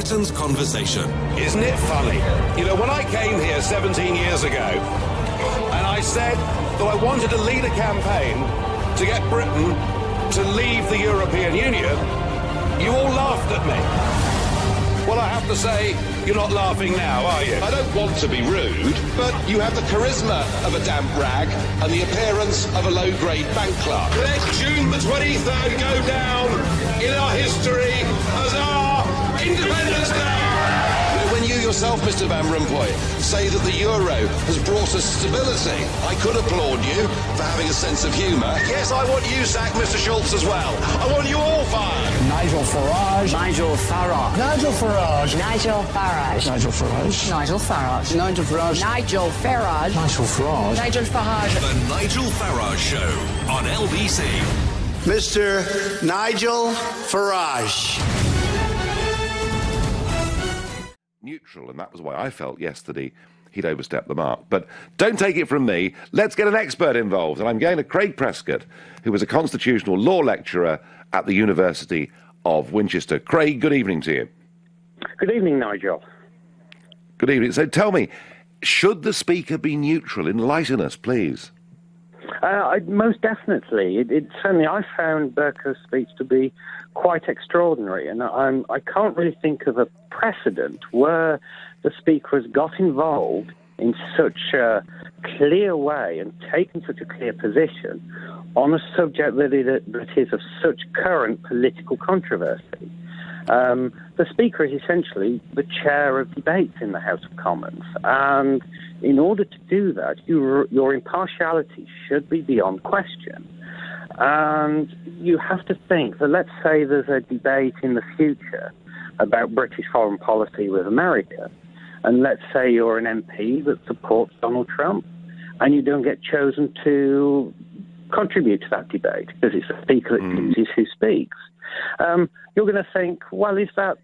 Britain's conversation. Isn't it funny? You know, when I came here 17 years ago, and I said that I wanted to lead a campaign to get Britain to leave the European Union, you all laughed at me. Well, I have to say, you're not laughing now, are you? I don't want to be rude, but you have the charisma of a damp rag and the appearance of a low-grade bank clerk. Let June the 23rd go down in our history as our Independence Day. When you yourself, Mr. Van Rompuy, say that the euro has brought us stability, I could applaud you for having a sense of humour. Yes, I want you sacked, Mr. Schultz, as well. I want you all fired. Nigel Farage. Nigel Farage. Nigel Farage. Nigel Farage. Nigel Farage. Nigel Farage. Nigel Farage. Nigel Farage. Nigel Farage. Nigel Farage. The Nigel Farage Show on LBC. Mr. Nigel Farage. Neutral, and that was why I felt yesterday he'd overstepped the mark. But don't take it from me. Let's get an expert involved. And I'm going to Craig Prescott, who was a constitutional law lecturer at the University of Winchester. Craig, good evening to you. Good evening, Nigel. Good evening. So tell me, should the Speaker be neutral? Enlighten us, please. Most definitely. Certainly, I found Bercow's speech to be quite extraordinary, and I can't really think of a precedent where the Speaker has got involved in such a clear way and taken such a clear position on a subject that is of such current political controversy. The Speaker is essentially the chair of debates in the House of Commons, and in order to do that, your impartiality should be beyond question. And you have to think that, let's say there's a debate in the future about British foreign policy with America, and let's say you're an MP that supports Donald Trump, and you don't get chosen to contribute to that debate because it's the Speaker that chooses who speaks. You're going to think, well, is that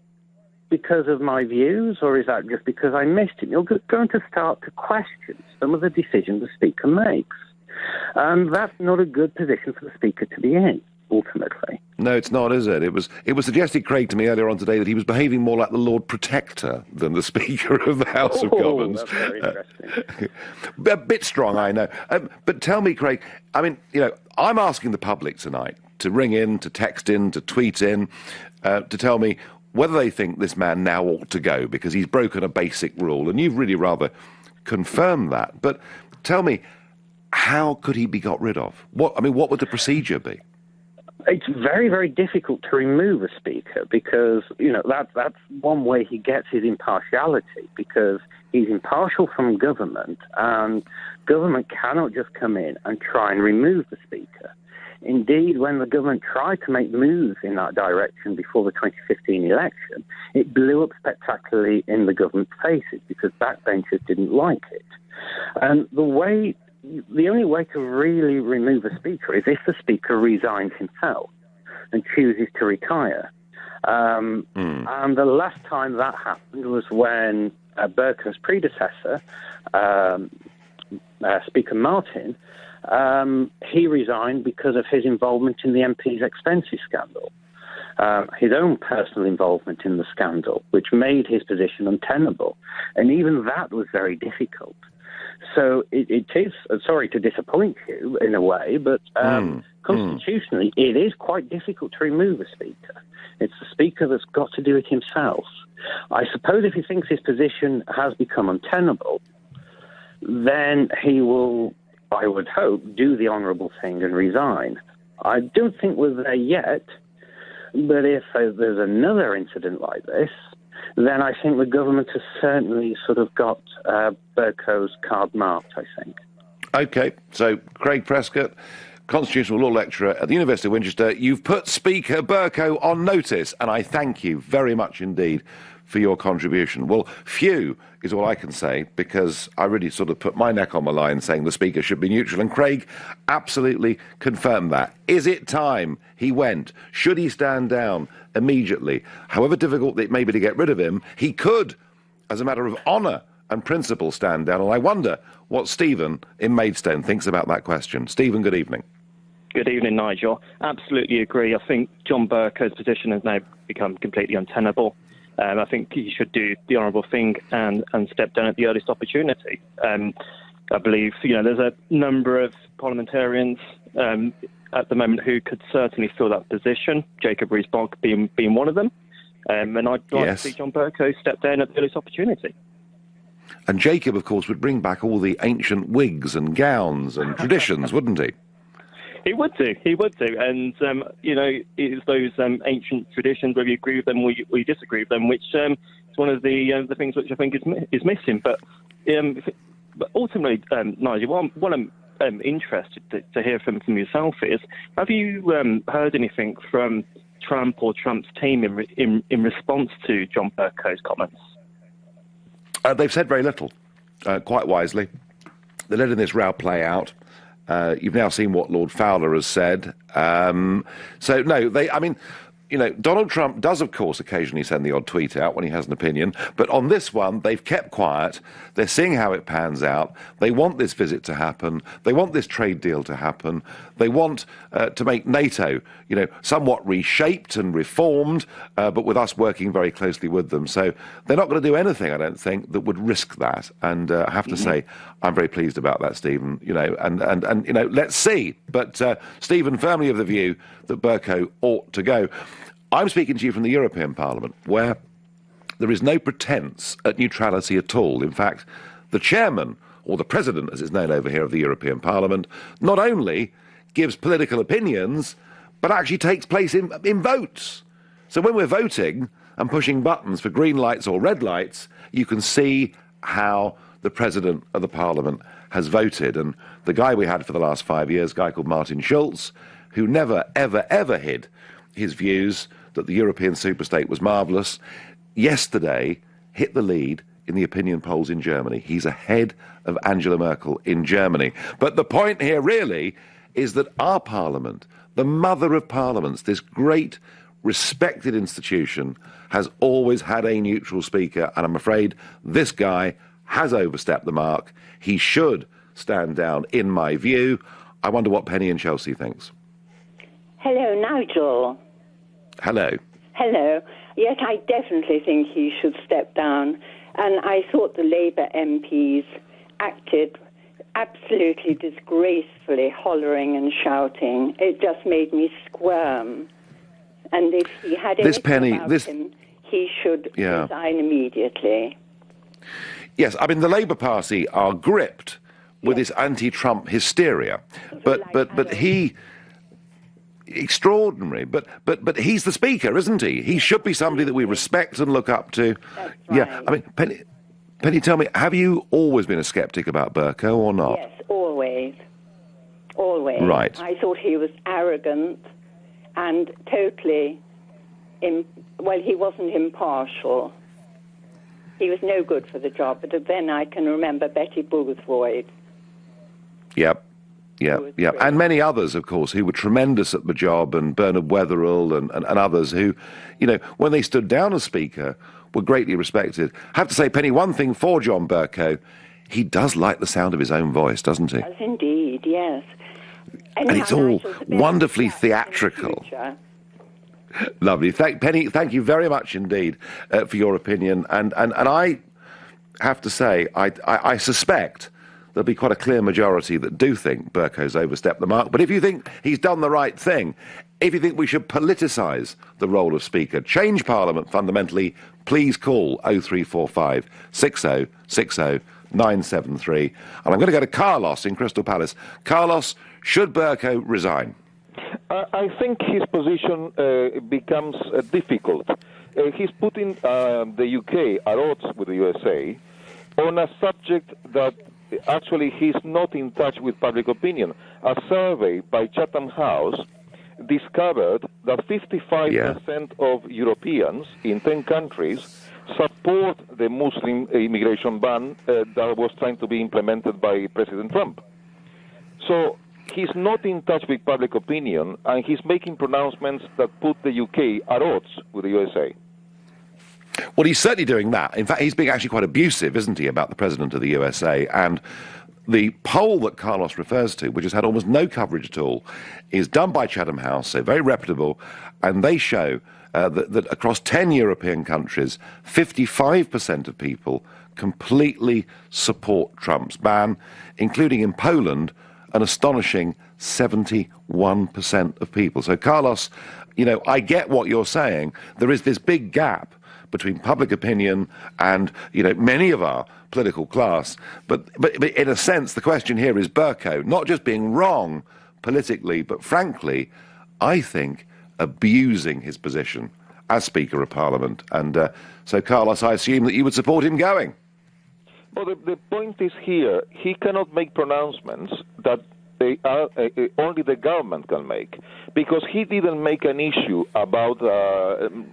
because of my views, or is that just because I missed it? You're going to start to question some of the decisions the Speaker makes. And that's not a good position for the Speaker to be in, ultimately. No, it's not, is it? It was suggested, Craig, to me earlier on today that he was behaving more like the Lord Protector than the Speaker of the House of Commons. That's very interesting. A bit strong, I know. But tell me, Craig, I mean, you know, I'm asking the public tonight to ring in, to text in, to tweet in, to tell me whether they think this man now ought to go because he's broken a basic rule. And you've really rather confirmed that. But tell me, how could he be got rid of? What would the procedure be? It's very, very difficult to remove a Speaker because, you know, that's one way he gets his impartiality, because he's impartial from government, and government cannot just come in and try and remove the Speaker. Indeed, when the government tried to make moves in that direction before the 2015 election, it blew up spectacularly in the government's faces because backbenchers didn't like it. And the only way to really remove a Speaker is if the Speaker resigns himself and chooses to retire. And the last time that happened was when Bercow's predecessor, Speaker Martin, he resigned because of his involvement in the MP's expenses scandal. His own personal involvement in the scandal, which made his position untenable. And even that was very difficult. So it is, sorry to disappoint you in a way, but constitutionally it is quite difficult to remove a Speaker. It's the Speaker that's got to do it himself. I suppose if he thinks his position has become untenable, then he will, I would hope, do the honourable thing and resign. I don't think we're there yet, but if there's another incident like this, then I think the government has certainly sort of got Bercow's card marked, I think. OK, so Craig Prescott, constitutional law lecturer at the University of Winchester, you've put Speaker Bercow on notice, and I thank you very much indeed for your contribution. Well, phew is all I can say, because I really sort of put my neck on the line saying the Speaker should be neutral, and Craig absolutely confirmed that. Is it time he went? Should he stand down immediately? However difficult it may be to get rid of him, he could, as a matter of honour and principle, stand down. And I wonder what Stephen in Maidstone thinks about that question. Stephen, good evening. Good evening, Nigel. Absolutely agree. I think John Bercow's position has now become completely untenable. I think he should do the honourable thing and step down at the earliest opportunity. I believe, there's a number of parliamentarians at the moment who could certainly fill that position, Jacob Rees-Mogg being one of them. And I'd like to see John Bercow step down at the earliest opportunity. And Jacob, of course, would bring back all the ancient wigs and gowns and traditions, wouldn't he? He would do. And, it's those ancient traditions, whether you agree with them or you disagree with them, which is one of the things which I think is missing. But ultimately, Nigel, what I'm interested to hear from yourself is, have you heard anything from Trump or Trump's team in response to John Bercow's comments? They've said very little, quite wisely. They're letting this row play out. You've now seen what Lord Fowler has said. Donald Trump does, of course, occasionally send the odd tweet out when he has an opinion. But on this one, they've kept quiet. They're seeing how it pans out. They want this visit to happen. They want this trade deal to happen. They want to make NATO, somewhat reshaped and reformed, but with us working very closely with them. So they're not going to do anything, I don't think, that would risk that. And I have to say, I'm very pleased about that, Stephen. Let's see. But Stephen, firmly of the view that Bercow ought to go. I'm speaking to you from the European Parliament, where there is no pretence at neutrality at all. In fact, the chairman, or the president, as it's known over here, of the European Parliament, not only gives political opinions, but actually takes place in votes. So when we're voting and pushing buttons for green lights or red lights, you can see how the president of the Parliament has voted. And the guy we had for the last 5 years, a guy called Martin Schulz, who never, ever, ever hid his views that the European superstate was marvellous, yesterday hit the lead in the opinion polls in Germany. He's ahead of Angela Merkel in Germany. But the point here really is that our parliament, the mother of parliaments, this great respected institution, has always had a neutral speaker, and I'm afraid this guy has overstepped the mark. He should stand down, in my view. I wonder what Penny in Chelsea thinks. Hello, Nigel. Hello. Hello. Yes, I definitely think he should step down. And I thought the Labour MPs acted absolutely disgracefully, hollering and shouting. It just made me squirm. And if he had anything about him, he should resign immediately. Yes, I mean, the Labour Party are gripped with this anti-Trump hysteria. But he... Extraordinary, but he's the speaker, isn't he? He should be somebody that we respect and look up to. That's right. Yeah, I mean, Penny, tell me, have you always been a sceptic about Bercow or not? Yes, always. Right. I thought he was arrogant and totally, he wasn't impartial. He was no good for the job, but then I can remember Betty Boothroyd. Yep. Yeah, and many others, of course, who were tremendous at the job, and Bernard Weatherall and others who, when they stood down as Speaker, were greatly respected. I have to say, Penny, one thing for John Bercow, he does like the sound of his own voice, doesn't he? Does indeed, yes. And it's all wonderfully theatrical. Lovely. Penny, thank you very much indeed for your opinion. And I have to say, I suspect there'll be quite a clear majority that do think Bercow's overstepped the mark. But if you think he's done the right thing, if you think we should politicise the role of Speaker, change Parliament fundamentally, please call 0345 60 60 973. And I'm going to go to Carlos in Crystal Palace. Carlos, should Bercow resign? I think his position becomes difficult. He's putting the UK at odds with the USA on a subject that actually he's not in touch with public opinion. A survey by Chatham House discovered that 55% of Europeans in 10 countries support the Muslim immigration ban that was trying to be implemented by President Trump. So he's not in touch with public opinion, and he's making pronouncements that put the UK at odds with the USA. Well, he's certainly doing that. In fact, he's being actually quite abusive, isn't he, about the President of the USA. And The poll that Carlos refers to, which has had almost no coverage at all, is done by Chatham House, so very reputable, and they show that across 10 European countries, 55% of people completely support Trump's ban, including in Poland, an astonishing 71% of people. So, Carlos, I get what you're saying. There is this big gap between public opinion and, many of our political class. But in a sense, the question here is Bercow not just being wrong politically, but frankly, I think, abusing his position as Speaker of Parliament. And so, Carlos, I assume that you would support him going. Well, the point is here, he cannot make pronouncements that only the government can make, because he didn't make an issue about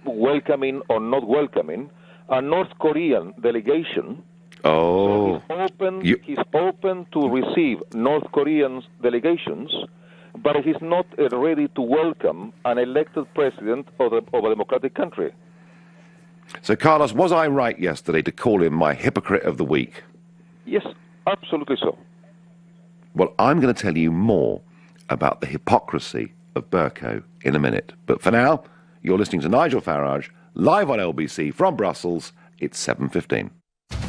welcoming or not welcoming a North Korean delegation. Oh. So he's open to receive North Korean delegations, but he's not ready to welcome an elected president of a democratic country. So, Carlos, was I right yesterday to call him my hypocrite of the week? Yes, absolutely so. Well, I'm going to tell you more about the hypocrisy of Bercow in a minute. But for now, you're listening to Nigel Farage, live on LBC from Brussels. It's 7:15.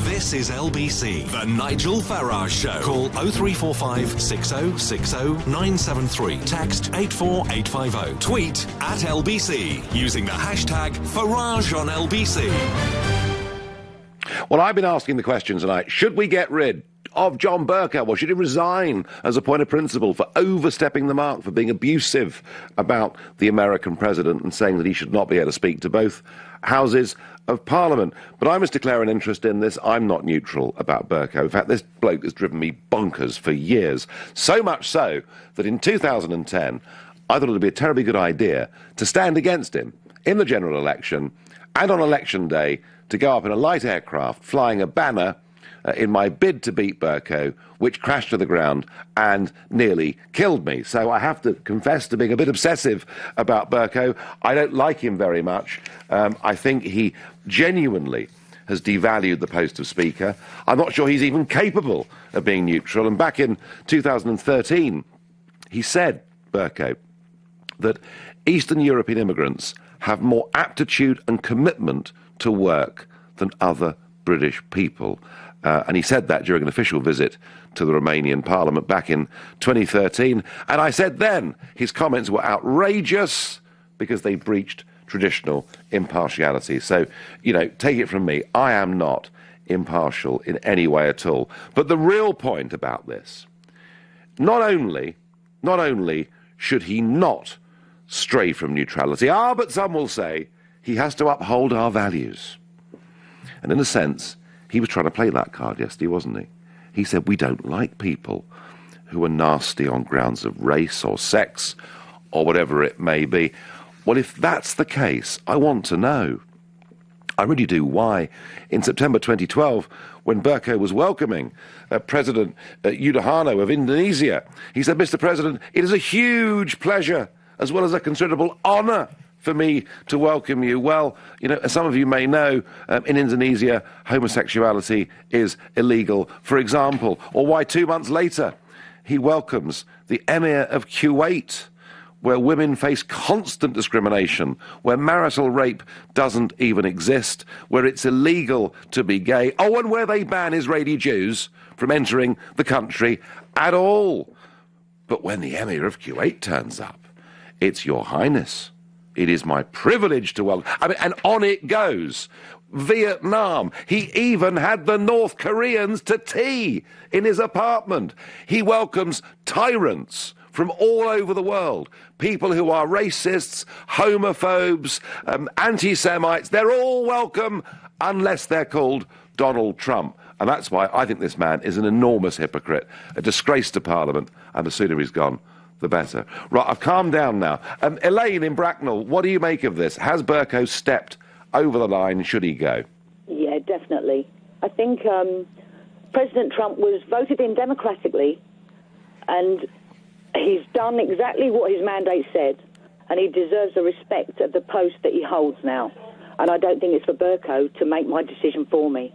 This is LBC, the Nigel Farage Show. Call 0345 6060 973. Text 84850. Tweet at LBC using the hashtag Farage on LBC. Well, I've been asking the question tonight, should we get rid of John Bercow, or should he resign as a point of principle for overstepping the mark, for being abusive about the American president and saying that he should not be able to speak to both houses of Parliament? But I must declare an interest in this. I'm not neutral about Bercow. In fact, this bloke has driven me bonkers for years. So much so that in 2010, I thought it would be a terribly good idea to stand against him in the general election, and on election day to go up in a light aircraft flying a banner in my bid to beat Bercow, which crashed to the ground and nearly killed me. So I have to confess to being a bit obsessive about Bercow. I don't like him very much. I think he genuinely has devalued the post of Speaker. I'm not sure he's even capable of being neutral. And back in 2013, he said, Bercow, that Eastern European immigrants have more aptitude and commitment to work than other British people. And he said that during an official visit to the Romanian Parliament back in 2013. And I said then his comments were outrageous because they breached traditional impartiality. So, take it from me, I am not impartial in any way at all. But the real point about this, not only should he not stray from neutrality, but some will say he has to uphold our values. And in a sense, he was trying to play that card yesterday, wasn't he? He said, we don't like people who are nasty on grounds of race or sex or whatever it may be. Well, if that's the case, I want to know, I really do, why in September 2012, when Bercow was welcoming President Yudhoyono of Indonesia, he said, Mr. President, it is a huge pleasure as well as a considerable honour for me to welcome you. Well, as some of you may know, in Indonesia, homosexuality is illegal, for example. Or why 2 months later, he welcomes the Emir of Kuwait, where women face constant discrimination, where marital rape doesn't even exist, where it's illegal to be gay, and where they ban Israeli Jews from entering the country at all. But when the Emir of Kuwait turns up, it's Your Highness. It is my privilege to welcome. And on it goes. Vietnam. He even had the North Koreans to tea in his apartment. He welcomes tyrants from all over the world. People who are racists, homophobes, anti-Semites. They're all welcome unless they're called Donald Trump. And that's why I think this man is an enormous hypocrite, a disgrace to Parliament, and the sooner he's gone, the better. Right, I've calmed down now. Elaine in Bracknell, what do you make of this? Has Bercow stepped over the line? Should he go? Yeah, definitely. I think President Trump was voted in democratically, and he's done exactly what his mandate said, and he deserves the respect of the post that he holds now. And I don't think it's for Bercow to make my decision for me.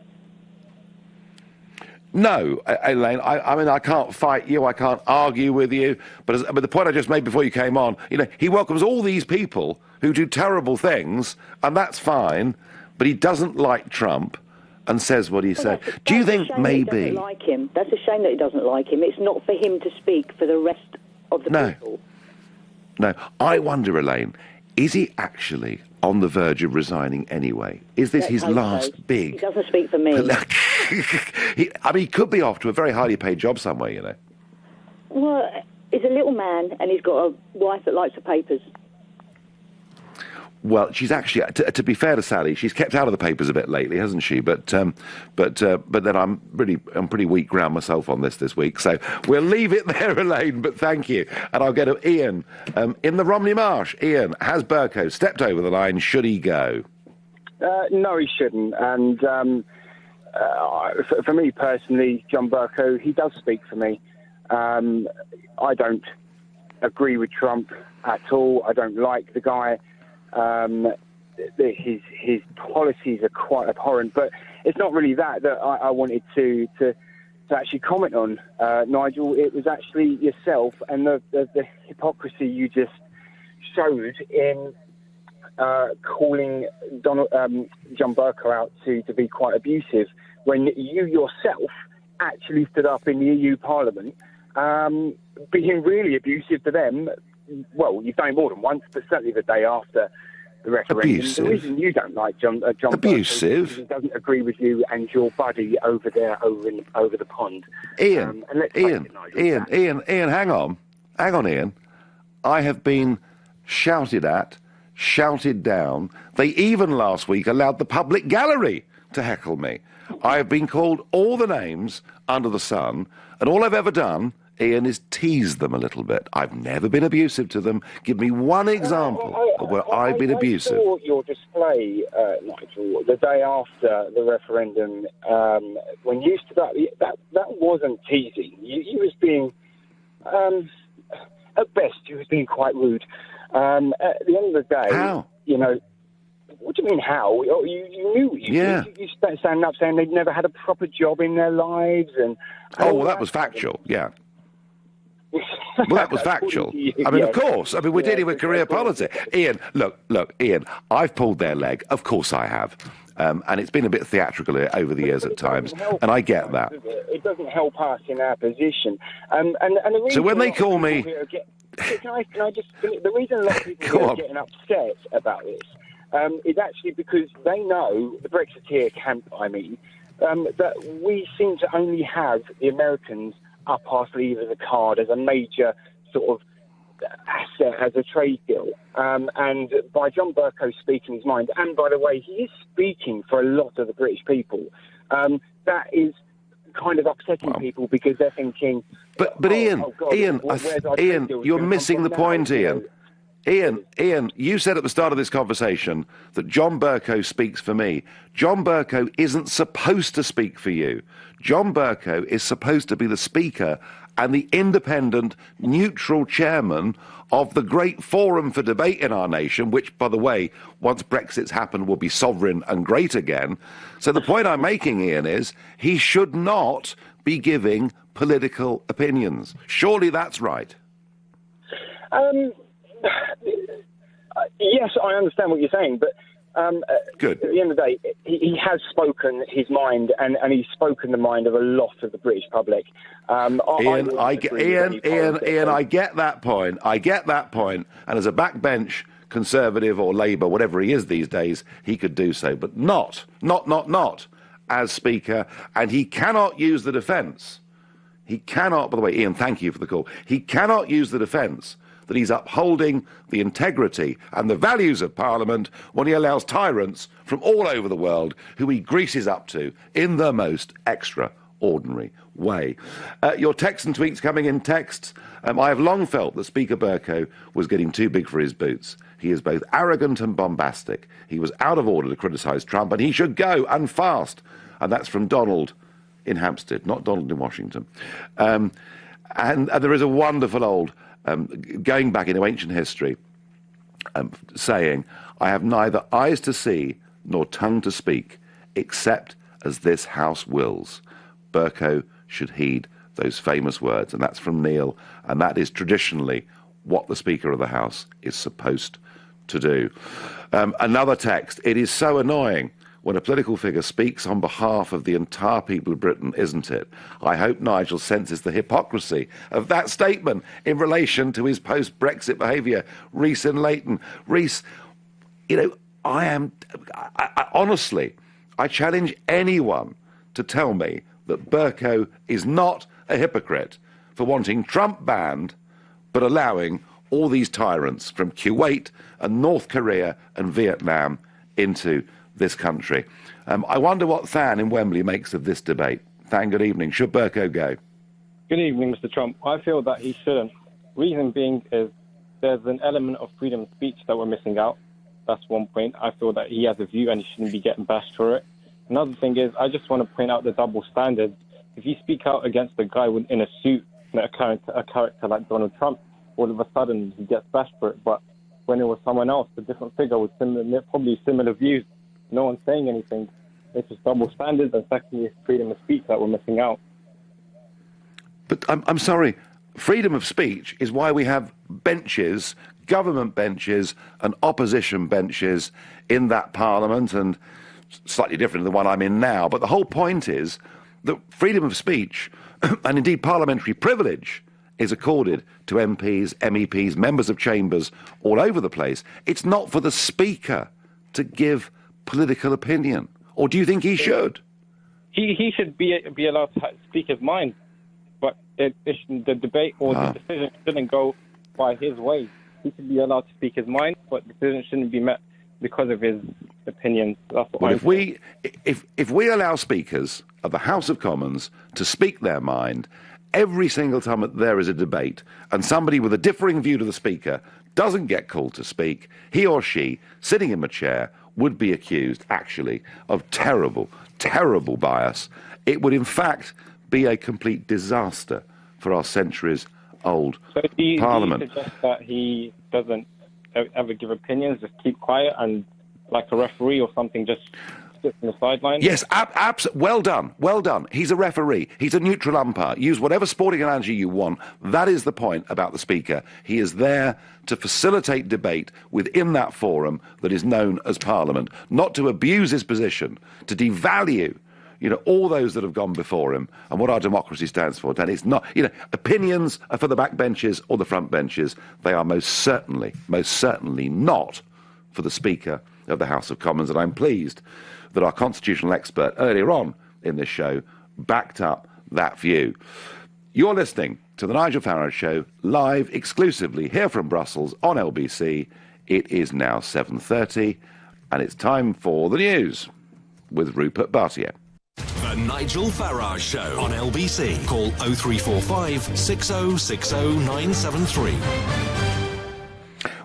No, Elaine, I mean, I can't fight you, I can't argue with you, but the point I just made before you came on, you know, he welcomes all these people who do terrible things, and that's fine, but he doesn't like Trump and says what he said. Do you think maybe... He doesn't like him. That's a shame that he doesn't like him. It's not for him to speak for the rest of the people. No, I wonder, Elaine, is he actually on the verge of resigning anyway? Is this his last big... He doesn't speak for me. I mean, he could be off to a very highly paid job somewhere, you know. Well, he's a little man, and he's got a wife that likes the papers. Well, she's actually, to be fair to Sally, she's kept out of the papers a bit lately, hasn't she? But then I'm pretty weak ground myself on this week. So we'll leave it there, Elaine. But thank you, and I'll go to Ian in the Romney Marsh. Ian, has Bercow stepped over the line? Should he go? No, he shouldn't. And for me personally, John Bercow, he does speak for me. I don't agree with Trump at all. I don't like the guy. His policies are quite abhorrent, but it's not really that I wanted to actually comment on, Nigel. It was actually yourself and the hypocrisy you just showed in calling John Bercow out to be quite abusive when you yourself actually stood up in the EU Parliament being really abusive to them. Well, you've done it more than once, but certainly the day after the referendum. Abusive. The reason you don't like John abusive. Bercow is he doesn't agree with you and your buddy over there, over the pond. Ian, Ian, hang on, Ian. I have been shouted at, shouted down. They even last week allowed the public gallery to heckle me. I have been called all the names under the sun, and all I've ever done, Ian, is tease them a little bit. I've never been abusive to them. Give me one example of where I've been abusive. I saw your display, Nigel, the day after the referendum, when you stood up. That wasn't teasing. You was being, at best, you was being quite rude. At the end of the day, how? You know, what do you mean how? You knew. You standing up saying they'd never had a proper job in their lives, and well, that was factual. Yeah. Well, that was factual. I mean, of course. I mean, we're dealing with career politics. Ian, look, Ian, I've pulled their leg. Of course I have. And it's been a bit theatrical over the years at times, and I get that. It doesn't help us in our position. And the reason so when they call me... Can I just... The reason a lot of people are getting upset about this is actually because they know, the Brexiteer camp, I mean, that we seem to only have the Americans up our sleeve as a card, as a major sort of asset, as a trade deal. And by John Bercow speaking his mind, and by the way, he is speaking for a lot of the British people, that is kind of upsetting people because they're thinking... But Ian, you're missing the point, Ian. Ian, you said at the start of this conversation that John Bercow speaks for me. John Bercow isn't supposed to speak for you. John Bercow is supposed to be the speaker and the independent, neutral chairman of the great forum for debate in our nation, which, by the way, once Brexit's happened, will be sovereign and great again. So the point I'm making, Ian, is he should not be giving political opinions. Surely that's right. Yes, I understand what you're saying, but Good. At the end of the day, he has spoken his mind, and he's spoken the mind of a lot of the British public. Ian, I get that point. I get that point. And as a backbench Conservative or Labour, whatever he is these days, he could do so, but not as Speaker. And he cannot use the defence. He cannot, by the way, Ian, thank you for the call. He cannot use the defence that he's upholding the integrity and the values of Parliament when he allows tyrants from all over the world who he greases up to in the most extraordinary way. Your texts and tweets coming in texts. I have long felt that Speaker Bercow was getting too big for his boots. He is both arrogant and bombastic. He was out of order to criticise Trump, and he should go, and fast. And that's from Donald in Hampstead, not Donald in Washington. And there is a wonderful old... going back into ancient history, saying, I have neither eyes to see nor tongue to speak, except as this house wills. Bercow should heed those famous words. And that's from Neil, and that is traditionally what the Speaker of the House is supposed to do. Another text: it is so annoying when a political figure speaks on behalf of the entire people of Britain, isn't it? I hope Nigel senses the hypocrisy of that statement in relation to his post-Brexit behaviour. Rhys in Leighton. Rhys, you know, I honestly, I challenge anyone to tell me that Bercow is not a hypocrite for wanting Trump banned, but allowing all these tyrants from Kuwait and North Korea and Vietnam into this country. I wonder what Than in Wembley makes of this debate. Than, good evening. Should Bercow go? Good evening, Mr. Trump. I feel that he shouldn't. Reason being is there's an element of freedom of speech that we're missing out. That's one point. I feel that he has a view and he shouldn't be getting bashed for it. Another thing is, I just want to point out the double standards. If you speak out against a guy in a suit, a character like Donald Trump, all of a sudden he gets bashed for it. But when it was someone else, a different figure with probably similar views, no one's saying anything. It's just double standards, and secondly, it's freedom of speech that we're missing out. But I'm sorry, freedom of speech is why we have benches, government benches and opposition benches in that parliament, and slightly different than the one I'm in now. But the whole point is that freedom of speech and indeed parliamentary privilege is accorded to MPs, MEPs, members of chambers all over the place. It's not for the Speaker to give political opinion. Or do you think he should? He should be allowed to speak his mind, but the debate or the decision shouldn't go by his way. He should be allowed to speak his mind, but the decision shouldn't be met because of his opinions. That's what if we allow speakers of the House of Commons to speak their mind every single time that there is a debate and somebody with a differing view to the Speaker doesn't get called to speak, he or she, sitting in a chair, would be accused, actually, of terrible, terrible bias. It would, in fact, be a complete disaster for our centuries-old Parliament. Do you suggest that he doesn't ever give opinions, just keep quiet, and like a referee or something, just sit on the sideline? Yes, well done, well done. He's a referee. He's a neutral umpire. Use whatever sporting analogy you want. That is the point about the Speaker. He is there to facilitate debate within that forum that is known as Parliament, not to abuse his position, to devalue, all those that have gone before him and what our democracy stands for. And it's not, opinions are for the back benches or the front benches. They are most certainly not for the Speaker of the House of Commons. And I'm pleased that our constitutional expert earlier on in this show backed up that view. You're listening to the Nigel Farage Show, live exclusively here from Brussels on LBC. It is now 7:30, and it's time for the news with Rupert Bartier. The Nigel Farage Show on LBC. Call 0345 6060 973.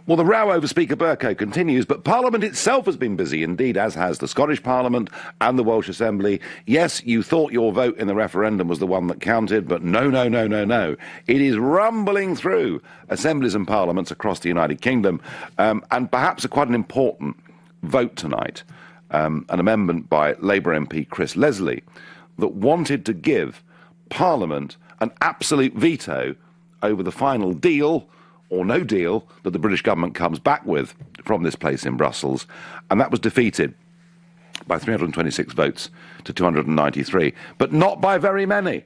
Well, the row over Speaker Bercow continues, but Parliament itself has been busy, indeed, as has the Scottish Parliament and the Welsh Assembly. Yes, you thought your vote in the referendum was the one that counted, but no. It is rumbling through assemblies and parliaments across the United Kingdom, and perhaps quite an important vote tonight, an amendment by Labour MP Chris Leslie that wanted to give Parliament an absolute veto over the final deal or no deal that the British government comes back with from this place in Brussels, and that was defeated by 326 votes to 293, but not by very many.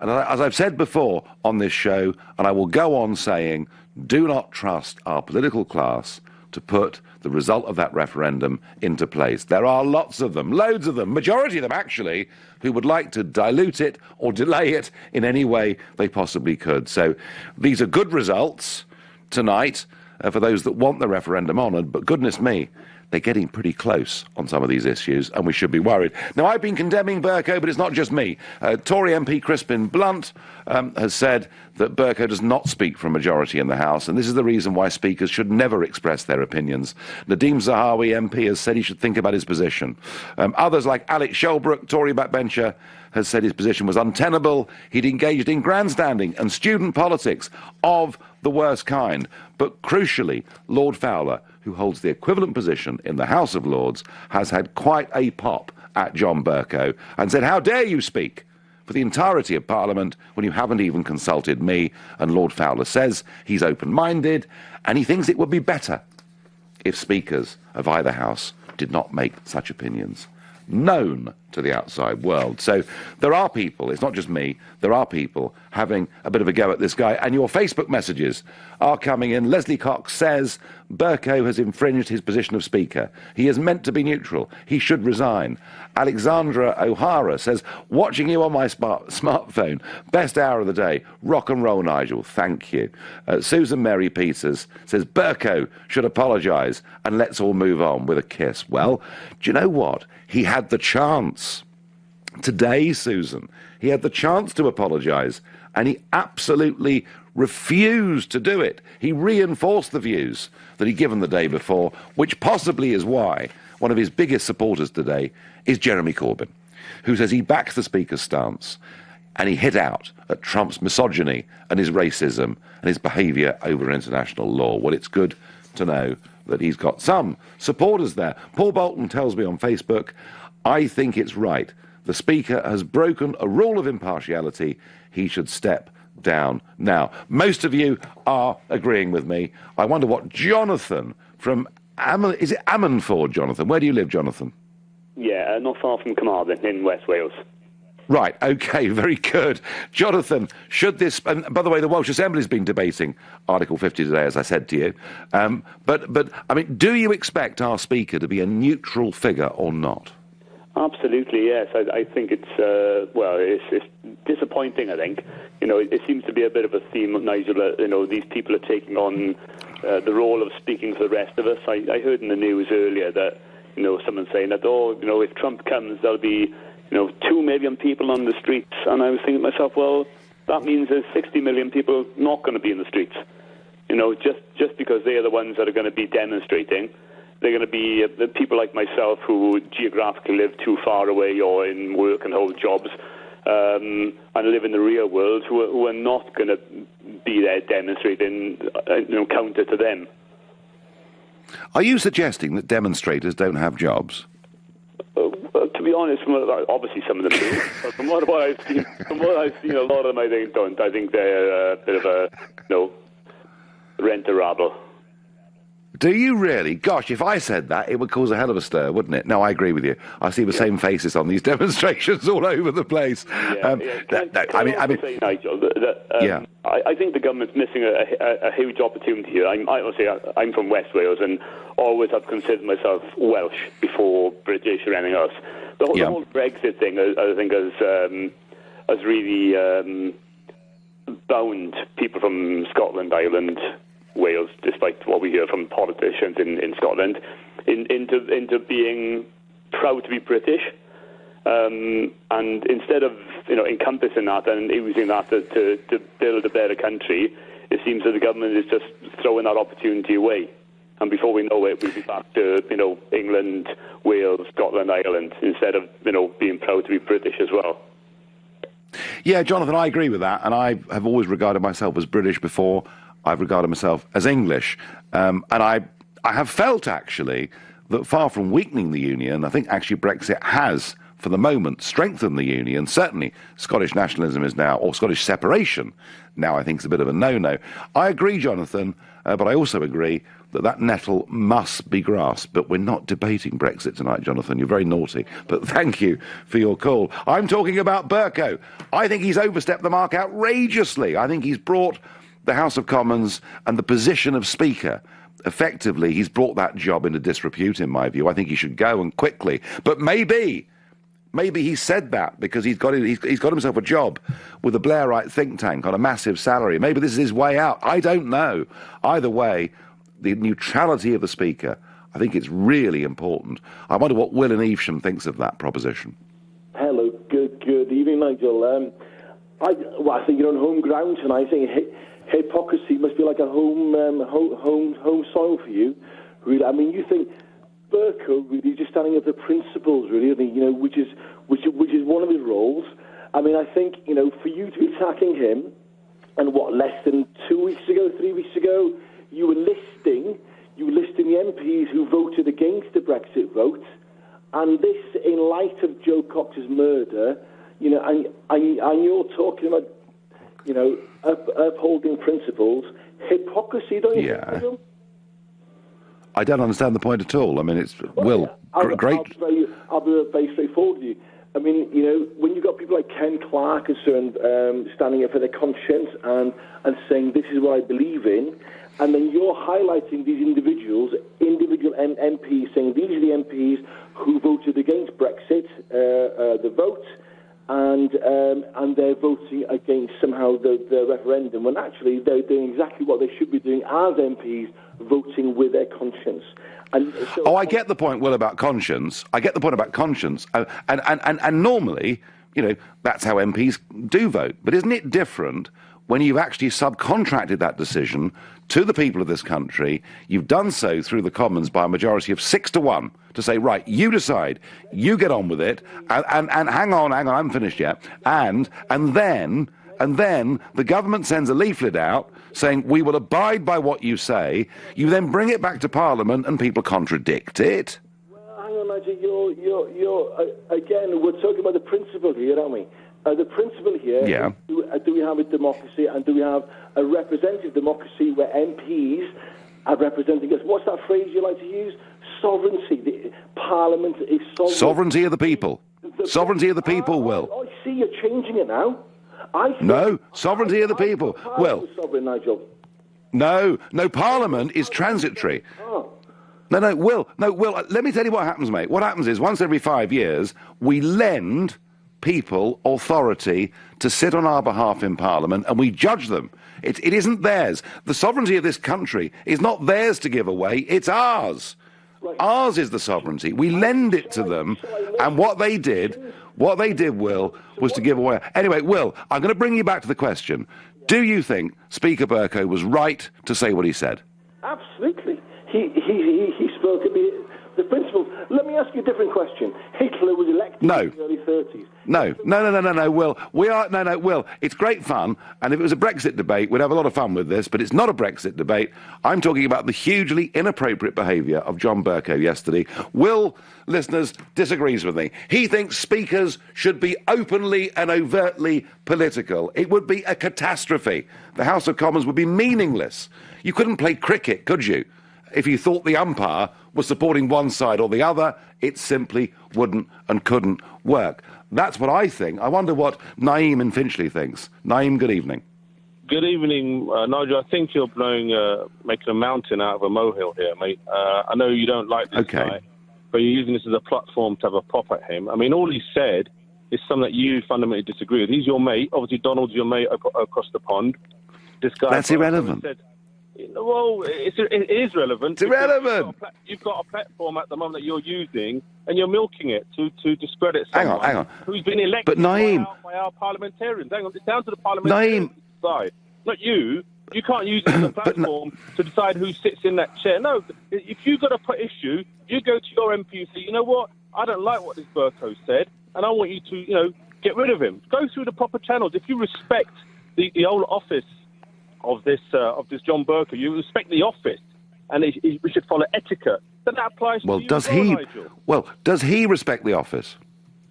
And as I've said before on this show, and I will go on saying, do not trust our political class to put the result of that referendum into place. There are lots of them, loads of them, majority of them actually, who would like to dilute it or delay it in any way they possibly could. So these are good results tonight for those that want the referendum honoured, but goodness me, they're getting pretty close on some of these issues, and we should be worried. Now, I've been condemning Bercow, but it's not just me. Tory MP Crispin Blunt has said that Bercow does not speak for a majority in the House, and this is the reason why speakers should never express their opinions. Nadeem Zahawi MP has said he should think about his position. Others, like Alex Shelbrook, Tory backbencher, has said his position was untenable. He'd engaged in grandstanding and student politics of the worst kind. But crucially, Lord Fowler, who holds the equivalent position in the House of Lords, has had quite a pop at John Bercow and said, how dare you speak for the entirety of Parliament when you haven't even consulted me, and Lord Fowler says he's open-minded and he thinks it would be better if speakers of either house did not make such opinions known to the outside world. So there are people, it's not just me, there are people having a bit of a go at this guy, and your Facebook messages are coming in. Leslie Cox says Bercow has infringed his position of Speaker. He is meant to be neutral. He should resign. Alexandra O'Hara says, watching you on my smartphone, best hour of the day, rock and roll, Nigel, thank you. Susan Mary Peters says Bercow should apologise and let's all move on with a kiss. Well, do you know what? He had the chance. Today, Susan, he had the chance to apologise, and he absolutely refused to do it. He reinforced the views that he'd given the day before, which possibly is why one of his biggest supporters today is Jeremy Corbyn, who says he backs the Speaker's stance, and he hit out at Trump's misogyny and his racism and his behaviour over international law. Well, it's good to know that he's got some supporters there. Paul Bolton tells me on Facebook, I think it's right. The Speaker has broken a rule of impartiality. He should step down now. Most of you are agreeing with me. I wonder what Jonathan from is it Ammanford, Jonathan? Where do you live, Jonathan? Yeah, not far from Carmarthen in West Wales. Right, OK, very good. Jonathan, should this... And by the way, the Welsh Assembly's been debating Article 50 today, as I said to you. But I mean, do you expect our Speaker to be a neutral figure or not? Absolutely, yes. I think it's, well, it's disappointing, I think. You know, it seems to be a bit of a theme, Nigel, you know, these people are taking on the role of speaking for the rest of us. I heard in the news earlier that, you know, someone saying that, oh, you know, if Trump comes, there'll be, you know, 2 million people on the streets. And I was thinking to myself, well, that means there's 60 million people not going to be in the streets. You know, just because they're the ones that are going to be demonstrating. They're going to be people like myself who geographically live too far away or in work and hold jobs and live in the real world who are not going to be there demonstrating, you know, counter to them. Are you suggesting that demonstrators don't have jobs? To be honest, obviously some of them do. But from what I've seen, a lot of them I think don't. I think they're a bit of a, you know, rent-a-rabble. Do you really? Gosh, if I said that, it would cause a hell of a stir, wouldn't it? No, I agree with you. I see the same faces on these demonstrations all over the place. I mean, say, Nigel, I think the government's missing a huge opportunity here. I'm from West Wales and always have considered myself Welsh before British or anything else. The whole Brexit thing, I think, has really bound people from Scotland, Ireland, Wales, despite what we hear from politicians in Scotland, into being proud to be British, and instead of, you know, encompassing that and using that to build a better country, it seems that the government is just throwing that opportunity away. And before we know it, we'll be back to, you know, England, Wales, Scotland, Ireland, instead of, you know, being proud to be British as well. Yeah, Jonathan, I agree with that, and I have always regarded myself as British before I've regarded myself as English. And I have felt, actually, that far from weakening the union, I think actually Brexit has, for the moment, strengthened the union. Certainly Scottish nationalism is now, or Scottish separation, now I think is a bit of a no-no. I agree, Jonathan, but I also agree that nettle must be grasped. But we're not debating Brexit tonight, Jonathan. You're very naughty. But thank you for your call. I'm talking about Bercow. I think he's overstepped the mark outrageously. I think he's brought the House of Commons and the position of Speaker. Effectively, he's brought that job into disrepute, in my view. I think he should go, and quickly. But maybe he said that because he's got himself a job with a Blairite think tank on a massive salary. Maybe this is his way out. I don't know. Either way, the neutrality of the Speaker, I think it's really important. I wonder what Will in Evesham thinks of that proposition. Hello, good evening, Nigel. I think you're on home ground tonight. I think hypocrisy must be like a home soil for you. Really, I mean, you think Bercow really just standing up for principles, really, I think, you know, which is one of his roles. I mean, I think, you know, for you to be attacking him, and less than 3 weeks ago, you were listing the MPs who voted against the Brexit vote, and this, in light of Joe Cox's murder, you know, and you're talking about, you know, upholding principles, hypocrisy, don't you think, Nigel? I don't understand the point at all. I mean, it's, great. I'll be very straightforward with you. I mean, you know, when you've got people like Ken Clark and so on, standing up for their conscience and saying this is what I believe in, and then you're highlighting these individual MPs, saying these are the MPs who voted against Brexit, the vote, and they're voting against somehow the referendum, when actually they're doing exactly what they should be doing as MPs, voting with their conscience. And so I get the point, Will, about conscience. I get the point about conscience. And normally, you know, that's how MPs do vote. But isn't it different when you've actually subcontracted that decision to the people of this country? You've done so through the Commons by a majority of 6-1 to say, right, you decide, you get on with it, and hang on, I haven't finished yet. And then the government sends a leaflet out saying, we will abide by what you say. You then bring it back to Parliament and people contradict it. Well, hang on, Nigel, you're again, we're talking about the principle here, aren't we? The principle here, do we have a democracy, and do we have a representative democracy where MPs are representing us? What's that phrase you like to use? Sovereignty. Parliament is sovereign. Sovereignty of the people. Sovereignty of the people, Will. I see you're changing it now. No, sovereignty of the people. Will. Sovereign, Nigel. No, Parliament is transitory. Oh. No, Will, let me tell you what happens, mate. What happens is, once every 5 years, we lend people authority to sit on our behalf in Parliament, and we judge them. It isn't theirs. The sovereignty of this country is not theirs to give away, it's ours. Right. Ours is the sovereignty. We lend it to them, and what they did, Will, was to give away. Anyway, Will, I'm going to bring you back to the question. Do you think Speaker Bercow was right to say what he said? Absolutely. He spoke at the principles. Let me ask you a different question. Hitler was elected in the early 30s. No, Will. Will. It's great fun, and if it was a Brexit debate, we'd have a lot of fun with this, but it's not a Brexit debate. I'm talking about the hugely inappropriate behaviour of John Bercow yesterday. Will, listeners, disagrees with me. He thinks speakers should be openly and overtly political. It would be a catastrophe. The House of Commons would be meaningless. You couldn't play cricket, could you? If you thought the umpire was supporting one side or the other, it simply wouldn't and couldn't work. That's what I think. I wonder what Naeem in Finchley thinks. Naeem, good evening. Good evening, Nigel. I think you're making a mountain out of a molehill here, mate. I know you don't like this guy, but you're using this as a platform to have a pop at him. I mean, all he said is something that you fundamentally disagree with. He's your mate. Obviously, Donald's your mate across the pond. This guy. That's irrelevant. Well, it is relevant. It's irrelevant. You've got a platform at the moment that you're using, and you're milking it to discredit someone hang on. who's been elected by our parliamentarians. Hang on, it's down to the parliamentarians to decide, not you. You can't use it as a platform to decide who sits in that chair. No, if you've got a issue, you go to your MP and say, you know what, I don't like what this Bercow said, and I want you to, get rid of him. Go through the proper channels. If you respect the old office of this John Bercow, you respect the office, and we should follow etiquette. Then that applies to you as well, Nigel. Well, does he respect the office?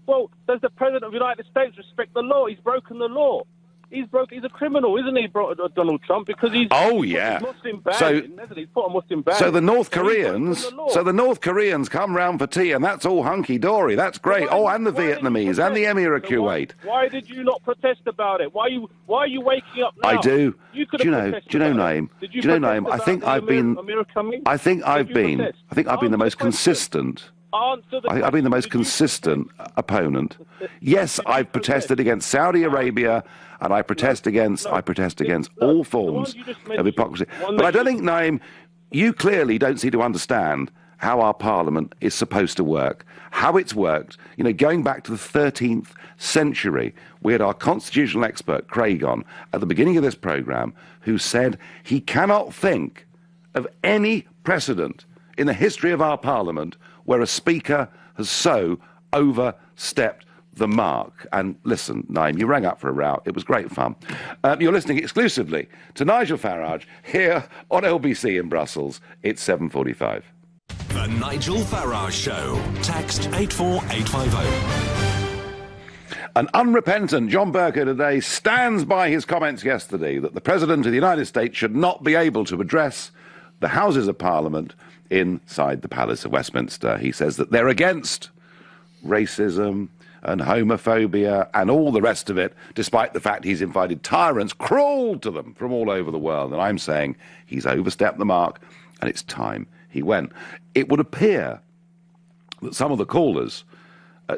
Well, does the President of the United States respect the law? He's broken the law. He's a criminal, isn't he, Donald Trump? Because he's Muslim ban, hasn't he? He's put a Muslim ban. So the North Koreans come round for tea, and that's all hunky dory. That's great. And the Vietnamese and the Emir of Kuwait. Why did you not protest about it? Why are you waking up now? I do. You do you know, Naeem? I think I've been the most consistent. I've been the most consistent opponent. Yes, I've protested against Saudi Arabia, and I protest against all forms of hypocrisy. But I don't think, Naeem, you clearly don't seem to understand how our Parliament is supposed to work, how it's worked. Going back to the 13th century, we had our constitutional expert, Craig, on at the beginning of this programme, who said he cannot think of any precedent in the history of our Parliament where a speaker has so overstepped the mark. And listen, Naeem, you rang up for a row. It was great fun. You're listening exclusively to Nigel Farage here on LBC in Brussels. It's 7:45. The Nigel Farage Show. Text 84850. An unrepentant John Bercow today stands by his comments yesterday that the President of the United States should not be able to address the Houses of Parliament inside the Palace of Westminster. He says that they're against racism and homophobia and all the rest of it, despite the fact he's invited tyrants, crawled to them from all over the world. And I'm saying he's overstepped the mark, and it's time he went. It would appear that some of the callers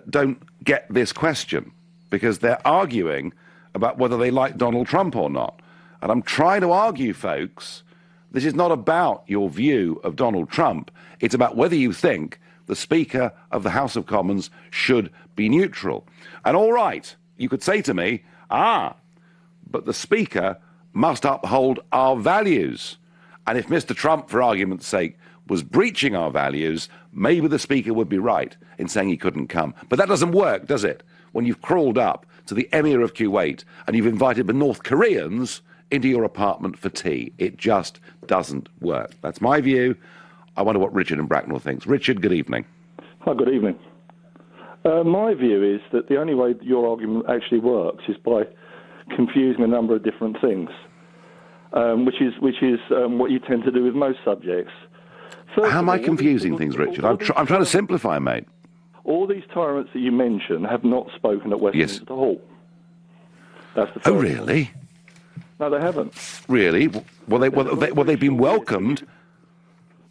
don't get this question, because they're arguing about whether they like Donald Trump or not. And I'm trying to argue, folks, this is not about your view of Donald Trump. It's about whether you think the Speaker of the House of Commons should be neutral. And all right, you could say to me, but the Speaker must uphold our values. And if Mr. Trump, for argument's sake, was breaching our values, maybe the Speaker would be right in saying he couldn't come. But that doesn't work, does it? When you've crawled up to the Emir of Kuwait and you've invited the North Koreans into your apartment for tea. It just doesn't work. That's my view. I wonder what Richard in Bracknell thinks. Richard, good evening. Hi, good evening. My view is that the only way your argument actually works is by confusing a number of different things, which is what you tend to do with most subjects. How am I confusing things, Richard? I'm trying to simplify, mate. All these tyrants that you mention have not spoken at Westminster Hall. That's the first. Oh, really? No, they haven't. Really? Well, they've been welcomed.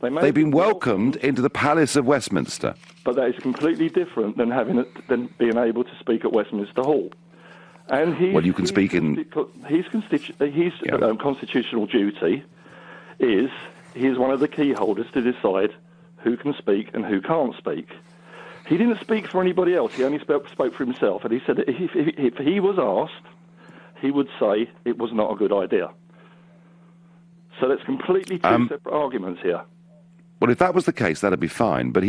They've been welcomed into the Palace of Westminster. But that is completely different than being able to speak at Westminster Hall. And you can speak in. His constitutional duty is he is one of the key holders to decide who can speak and who can't speak. He didn't speak for anybody else. He only spoke for himself. And he said that if he was asked, he would say it was not a good idea. So that's completely two separate arguments here. Well, if that was the case, that'd be fine. But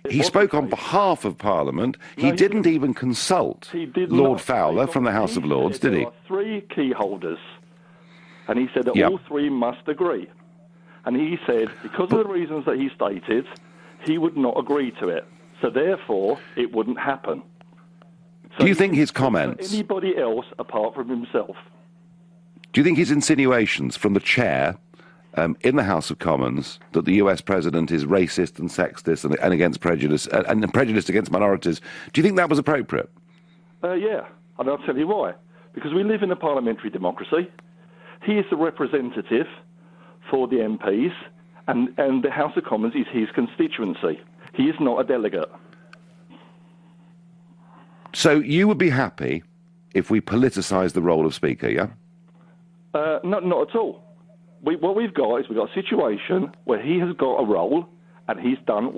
he spoke on behalf of Parliament. He didn't even consult Lord Fowler from the House of Lords, did he? There are three key holders, and he said that all three must agree. And he said, because of the reasons that he stated, he would not agree to it. So therefore, it wouldn't happen. So do you think his comments... Anybody else apart from himself? Do you think his insinuations from the chair in the House of Commons that the US president is racist and sexist and against prejudice and prejudiced against minorities, do you think that was appropriate? Yeah, and I'll tell you why. Because we live in a parliamentary democracy. He is the representative for the MPs, and the House of Commons is his constituency. He is not a delegate. So you would be happy if we politicised the role of Speaker, yeah? Not at all. What we've got is a situation where he has got a role, and he's done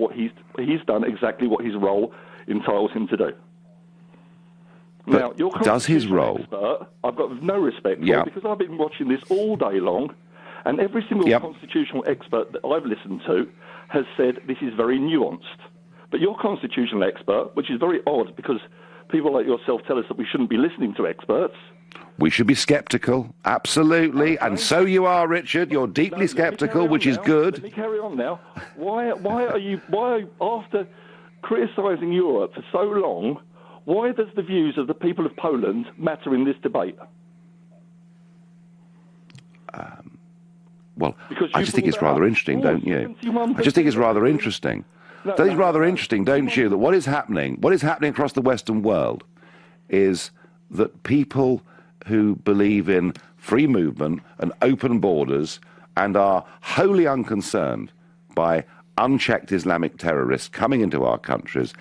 exactly what his role entitles him to do. But now, your does his role? Expert, I've got no respect for because I've been watching this all day long, and every single constitutional expert that I've listened to has said this is very nuanced. But your constitutional expert, which is very odd because people like yourself tell us that we shouldn't be listening to experts. We should be sceptical, absolutely, and so you are, Richard. You're deeply sceptical, which is good. Let me carry on now. Why after criticising Europe for so long, why does the views of the people of Poland matter in this debate? Well, I just think it's rather interesting, don't you? I just think it's rather interesting. That is rather interesting, don't you, that what is happening across the Western world is that people who believe in free movement and open borders and are wholly unconcerned by unchecked Islamic terrorists coming into our countries,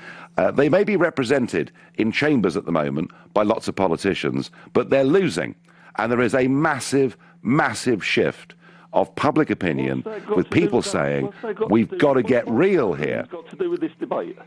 they may be represented in chambers at the moment by lots of politicians, but they're losing. And there is a massive, massive shift of public opinion with people saying, we've got to get real here. What's got to do with this debate?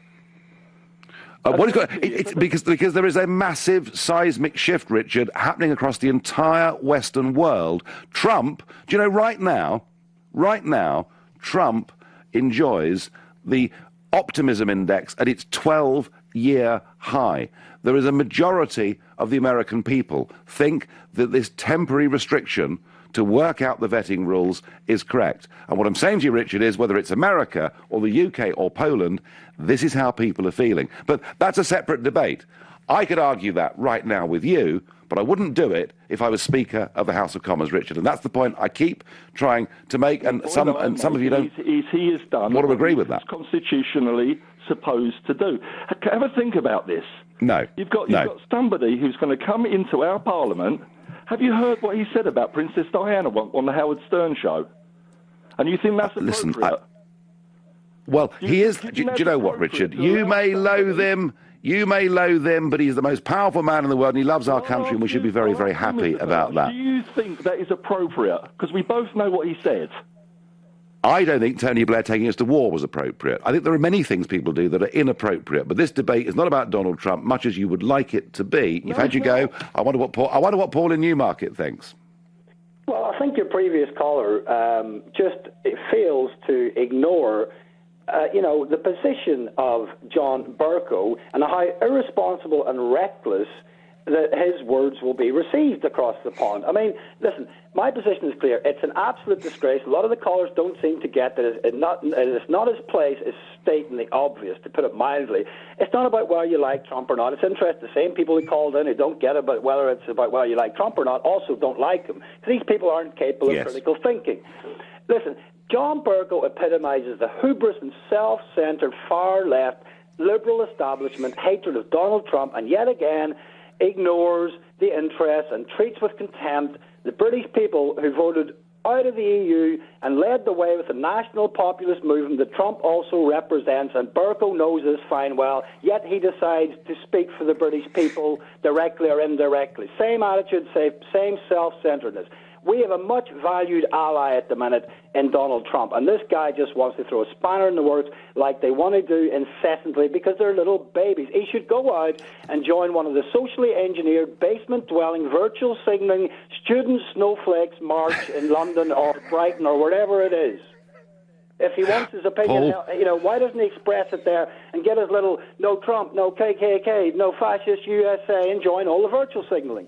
It's because there is a massive seismic shift, Richard, happening across the entire Western world. Trump, do you know, right now, Trump enjoys the optimism index at its 12-year high. There is a majority of the American people think that this temporary restriction to work out the vetting rules is correct. And what I'm saying to you, Richard, is whether it's America or the UK or Poland, this is how people are feeling. But that's a separate debate. I could argue that right now with you, but I wouldn't do it if I was Speaker of the House of Commons, Richard. And that's the point I keep trying to make. And some of you don't. He has done want to agree with that. Constitutionally supposed to do. Have a think about this. No. You've got somebody who's going to come into our Parliament. Have you heard what he said about Princess Diana on the Howard Stern show? And you think that's appropriate? Well, he is. Do you know what, Richard? You may loathe him. You may loathe him, but he's the most powerful man in the world, and he loves our country, and we should be very, very happy about that. Do you think that is appropriate? Because we both know what he said. I don't think Tony Blair taking us to war was appropriate. I think there are many things people do that are inappropriate, but this debate is not about Donald Trump, much as you would like it to be. You've had your go. I wonder what Paul in Newmarket thinks. Well, I think your previous caller it fails to ignore the position of John Bercow and how irresponsible and reckless that his words will be received across the pond. I mean, listen, my position is clear. It's an absolute disgrace. A lot of the callers don't seem to get that it's not his place is stating the obvious, to put it mildly. It's not about whether you like Trump or not. It's interesting. The same people who called in who don't get it, but whether it's about whether you like Trump or not also don't like him. These people aren't capable of critical thinking. Listen, John Bercow epitomizes the hubris and self-centered far-left liberal establishment hatred of Donald Trump, and yet again ignores the interests and treats with contempt the British people who voted out of the EU and led the way with the national populist movement that Trump also represents, and Bercow knows this fine well, yet he decides to speak for the British people directly or indirectly. Same attitude, same self-centeredness. We have a much valued ally at the minute in Donald Trump, and this guy just wants to throw a spanner in the works like they want to do incessantly because they're little babies. He should go out and join one of the socially engineered, basement-dwelling, virtual signaling student snowflakes march in London or Brighton or wherever it is. If he wants his opinion, why doesn't he express it there and get his little no Trump, no KKK, no fascist USA and join all the virtual signaling?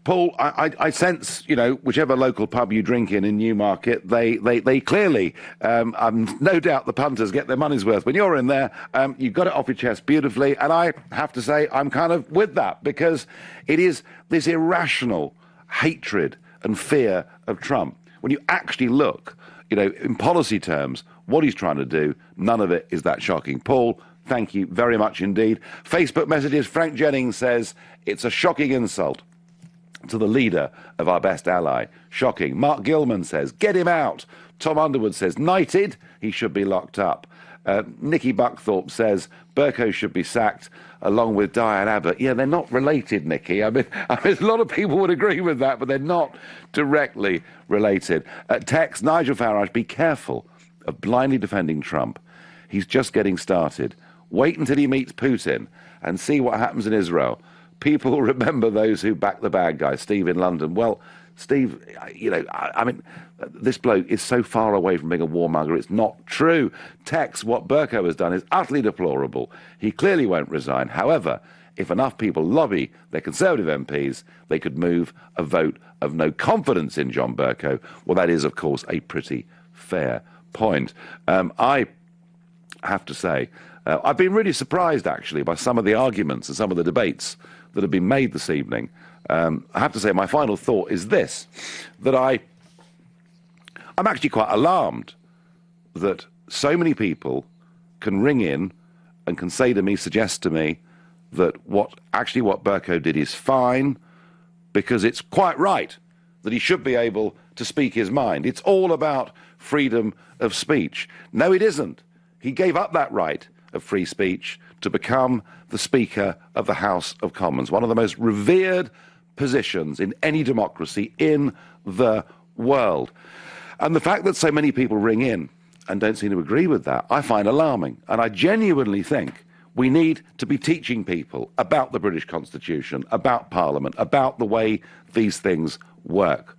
Paul, I sense, whichever local pub you drink in Newmarket, they clearly, no doubt the punters get their money's worth. When you're in there, you've got it off your chest beautifully, and I have to say I'm kind of with that, because it is this irrational hatred and fear of Trump. When you actually look, in policy terms, what he's trying to do, none of it is that shocking. Paul, thank you very much indeed. Facebook messages, Frank Jennings says, it's a shocking insult to the leader of our best ally. Shocking. Mark Gilman says, get him out. Tom Underwood says, knighted, he should be locked up. Nicky Buckthorpe says, Bercow should be sacked along with Diane Abbott. Yeah, they're not related, Nicky. I mean, a lot of people would agree with that, but they're not directly related. Text, Nigel Farage, be careful of blindly defending Trump. He's just getting started. Wait until he meets Putin and see what happens in Israel. People remember those who back the bad guy. Steve in London. Well, Steve, I mean, this bloke is so far away from being a warmonger, it's not true. Tex, what Bercow has done is utterly deplorable. He clearly won't resign. However, if enough people lobby their Conservative MPs, they could move a vote of no confidence in John Bercow. Well, that is, of course, a pretty fair point. I have to say, I've been really surprised, actually, by some of the arguments and some of the debates that have been made this evening. I have to say, my final thought is this, that I'm actually quite alarmed that so many people can ring in and can say to me, suggest to me, that what Bercow did is fine, because it's quite right that he should be able to speak his mind. It's all about freedom of speech. No, it isn't. He gave up that right of free speech to become the Speaker of the House of Commons, one of the most revered positions in any democracy in the world. And the fact that so many people ring in and don't seem to agree with that, I find alarming. And I genuinely think we need to be teaching people about the British Constitution, about Parliament, about the way these things work.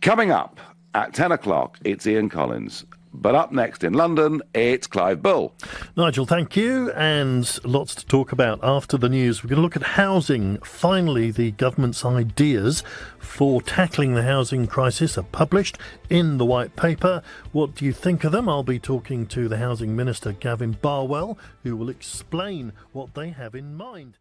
Coming up at 10 o'clock, it's Ian Collins. But up next in London, it's Clive Bull. Nigel, thank you. And lots to talk about after the news. We're going to look at housing. Finally, the government's ideas for tackling the housing crisis are published in the White Paper. What do you think of them? I'll be talking to the Housing Minister, Gavin Barwell, who will explain what they have in mind.